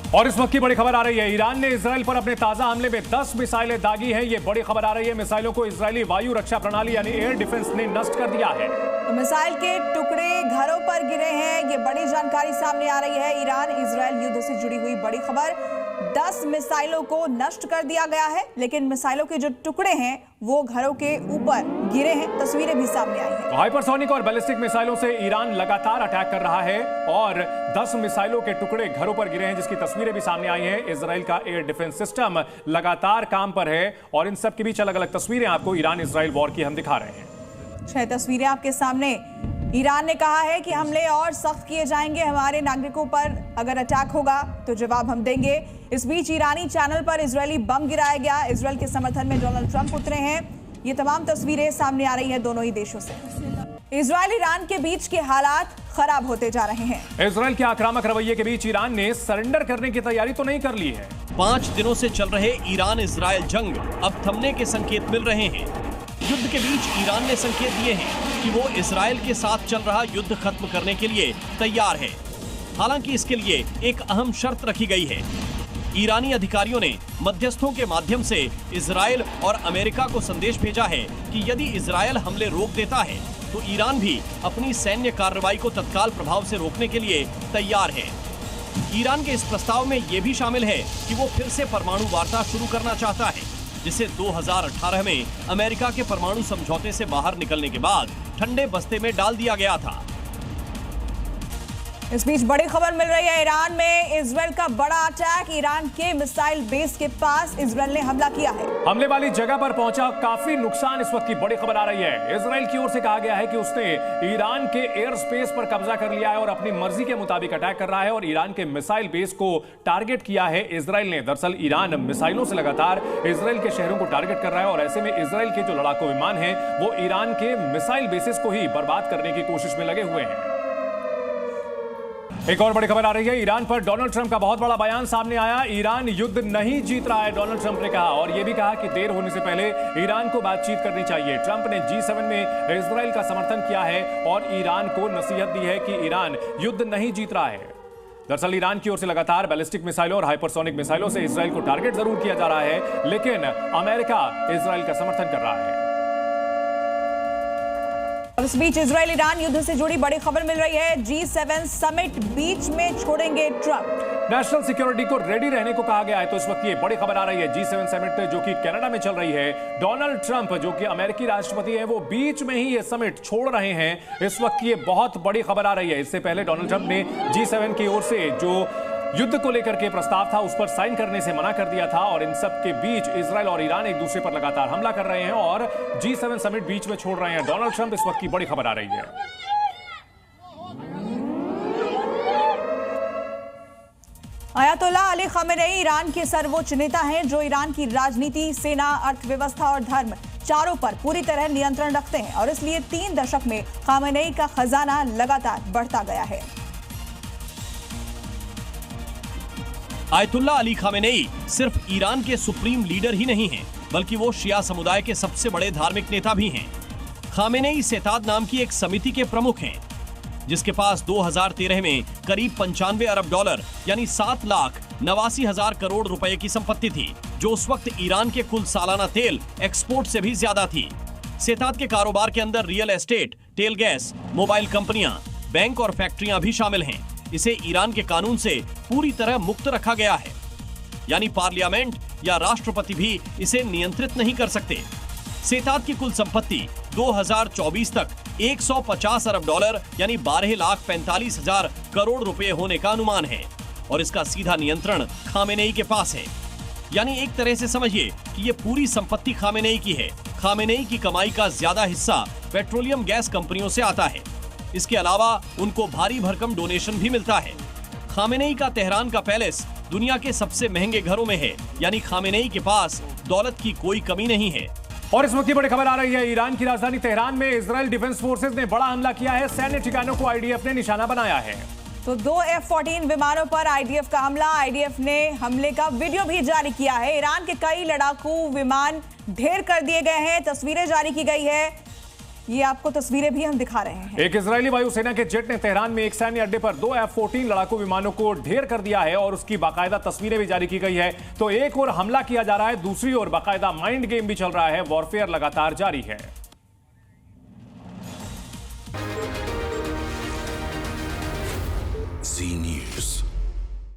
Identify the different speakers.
Speaker 1: और इस वक्त की बड़ी खबर आ रही है, ईरान ने इजराइल पर अपने ताजा हमले में 10 मिसाइलें दागी हैं। ये बड़ी खबर आ रही है, मिसाइलों को इजरायली वायु रक्षा प्रणाली यानी एयर डिफेंस ने नष्ट कर दिया है।
Speaker 2: तो मिसाइल के टुकड़े घरों पर गिरे हैं, ये बड़ी जानकारी सामने आ रही है। ईरान इजरायल युद्ध से जुड़ी हुई बड़ी खबर, 10 मिसाइलों को नष्ट कर दिया गया है, लेकिन मिसाइलों के जो टुकड़े हैं वो घरों के ऊपर गिरे हैं। तस्वीरें भी सामने आई हैं।
Speaker 1: हाइपरसोनिक और बैलिस्टिक मिसाइलों से ईरान लगातार अटैक कर रहा है और 10 मिसाइलों के टुकड़े घरों पर गिरे हैं, जिसकी तस्वीरें भी सामने आई हैं। इजराइल का एयर डिफेंस सिस्टम लगातार काम पर है और इन सब के बीच अलग अलग तस्वीरें आपको ईरान इजराइल वॉर की हम दिखा रहे हैं।
Speaker 2: 6 तस्वीरें आपके सामने। ईरान ने कहा है कि हमले और सख्त किए जाएंगे, हमारे नागरिकों पर अगर अटैक होगा तो जवाब हम देंगे। इस बीच ईरानी चैनल पर इजरायली बम गिराया गया। इजरायल के समर्थन में डोनाल्ड ट्रंप उतरे हैं। ये तमाम तस्वीरें सामने आ रही हैं दोनों ही देशों से। इजरायल ईरान के बीच के हालात खराब होते जा रहे हैं।
Speaker 1: इजरायल के आक्रामक रवैये के बीच ईरान ने सरेंडर करने की तैयारी तो नहीं कर ली है।
Speaker 3: 5 दिनों से चल रहे ईरान इजरायल जंग अब थमने के संकेत मिल रहे हैं। युद्ध के बीच ईरान ने संकेत दिए हैं कि वो इजरायल के साथ चल रहा युद्ध खत्म करने के लिए तैयार है। हालांकि इसके लिए एक अहम शर्त रखी गई है। ईरानी अधिकारियों ने मध्यस्थों के माध्यम से इजरायल और अमेरिका को संदेश भेजा है कि यदि इजरायल हमले रोक देता है तो ईरान भी अपनी सैन्य कार्रवाई को तत्काल प्रभाव से रोकने के लिए तैयार है। ईरान के इस प्रस्ताव में ये भी शामिल है कि वो फिर से परमाणु वार्ता शुरू करना चाहता है, जिसे 2018 में अमेरिका के परमाणु समझौते से बाहर निकलने के बाद ठंडे बस्ते में डाल दिया गया था।
Speaker 2: इस बीच बड़ी खबर मिल रही है, ईरान में इजरायल का बड़ा अटैक। ईरान के मिसाइल बेस के पास इजरायल ने हमला किया है।
Speaker 1: हमले वाली जगह पर पहुंचा काफी नुकसान, इस वक्त की बड़ी खबर आ रही है। इजरायल की ओर से कहा गया है कि उसने ईरान के एयर स्पेस पर कब्जा कर लिया है और अपनी मर्जी के मुताबिक अटैक कर रहा है और ईरान के मिसाइल बेस को टारगेट किया है इजरायल ने। दरअसल ईरान मिसाइलों से लगातार इजरायल के शहरों को टारगेट कर रहा है और ऐसे में इजरायल के जो लड़ाकू विमान हैं वो ईरान के मिसाइल बेसिस को ही बर्बाद करने की कोशिश में लगे हुए हैं। एक और बड़ी खबर आ रही है, ईरान पर डोनाल्ड ट्रंप का बहुत बड़ा बयान सामने आया। ईरान युद्ध नहीं जीत रहा है, डोनाल्ड ट्रंप ने कहा, और यह भी कहा कि देर होने से पहले ईरान को बातचीत करनी चाहिए। ट्रंप ने G7 में इजरायल का समर्थन किया है और ईरान को नसीहत दी है कि ईरान युद्ध नहीं जीत रहा है। दरअसल ईरान की ओर से लगातार बैलिस्टिक मिसाइलों और हाइपरसोनिक मिसाइलों से इजरायल को टारगेट जरूर किया जा रहा है, लेकिन अमेरिका इजरायल का समर्थन कर रहा है।
Speaker 2: और इस बीच इजरायल ईरान युद्ध से जुड़ी बड़ी खबर मिल रही है। G7 समिट बीच में छोड़ेंगे ट्रंप।
Speaker 1: नेशनल सिक्योरिटी को रेडी रहने को कहा गया है, तो इस वक्त ये बड़ी खबर आ रही है। G7 समिट जो कि कनाडा में चल रही है, डोनाल्ड ट्रंप जो कि अमेरिकी राष्ट्रपति हैं वो बीच में ही ये समिट छोड़ रहे हैं। इस वक्त ये बहुत बड़ी खबर आ रही है। इससे पहले डोनाल्ड ट्रंप ने G7 की ओर से जो युद्ध को लेकर के प्रस्ताव था उस पर साइन करने से मना कर दिया था और इन सब के बीच इजरायल और ईरान एक दूसरे पर लगातार हमला कर रहे हैं और G7 समिट बीच में छोड़ रहे हैं डोनाल्ड ट्रंप। इस वक्त की बड़ी खबर आ रही है।
Speaker 2: अयातुल्लाह अली खमेनेई ईरान के सर्वोच्च नेता हैं, जो ईरान की राजनीति, सेना, अर्थव्यवस्था और धर्म चारों पर पूरी तरह नियंत्रण रखते हैं और इसलिए 3 दशक में खमेनेई का खजाना लगातार बढ़ता गया है।
Speaker 3: आयतुल्लाह अली खामेनेई सिर्फ ईरान के सुप्रीम लीडर ही नहीं हैं, बल्कि वो शिया समुदाय के सबसे बड़े धार्मिक नेता भी हैं। खामेनेई सेताद नाम की एक समिति के प्रमुख हैं, जिसके पास 2013 में करीब 95 अरब डॉलर यानी 7,89,000 करोड़ रुपए की संपत्ति थी, जो उस वक्त ईरान के कुल सालाना तेल एक्सपोर्ट से भी ज्यादा थी। सेताद के कारोबार के अंदर रियल एस्टेट, तेल गैस, मोबाइल कंपनियां, बैंक और फैक्ट्रियां भी शामिल हैं। इसे ईरान के कानून से पूरी तरह मुक्त रखा गया है, यानी पार्लियामेंट या राष्ट्रपति भी इसे नियंत्रित नहीं कर सकते। सेताद की कुल संपत्ति 2024 तक 150 अरब डॉलर यानी 12,45,000 करोड़ रुपए होने का अनुमान है और इसका सीधा नियंत्रण खामेनेई के पास है। यानी एक तरह से समझिए कि ये पूरी संपत्ति खामेनेई की है। खामेनेई की कमाई का ज्यादा हिस्सा पेट्रोलियम गैस कंपनियों से आता है। इसके अलावा उनको भारी भरकम डोनेशन भी मिलता है। खामेनेई का तेहरान का पैलेस दुनिया के सबसे महंगे घरों में है, यानी खामेनेई के पास दौलत की कोई कमी नहीं है।
Speaker 1: और इस वक्त की बड़ी खबर आ रही है, ईरान की राजधानी तेहरान में इजरायल डिफेंस फोर्सेज ने बड़ा हमला किया है। सैन्य ठिकानों को आईडीएफ ने निशाना बनाया है।
Speaker 2: तो 2 F-14 विमानों पर आईडीएफ का हमला, आईडीएफ ने हमले का वीडियो भी जारी किया है। ईरान के कई लड़ाकू विमान ढेर कर दिए गए हैं, तस्वीरें जारी की गई है। ये आपको तस्वीरें भी हम दिखा रहे हैं।
Speaker 1: एक इजरायली वायुसेना के जेट ने तेहरान में एक सैन्य अड्डे पर 2 F-14 लड़ाकू विमानों को ढेर कर दिया है और उसकी बाकायदा तस्वीरें भी जारी की गई है। तो एक ओर हमला किया जा रहा है, दूसरी ओर बाकायदा माइंड गेम भी चल रहा है। वॉरफेयर लगातार जारी है।
Speaker 4: Z News.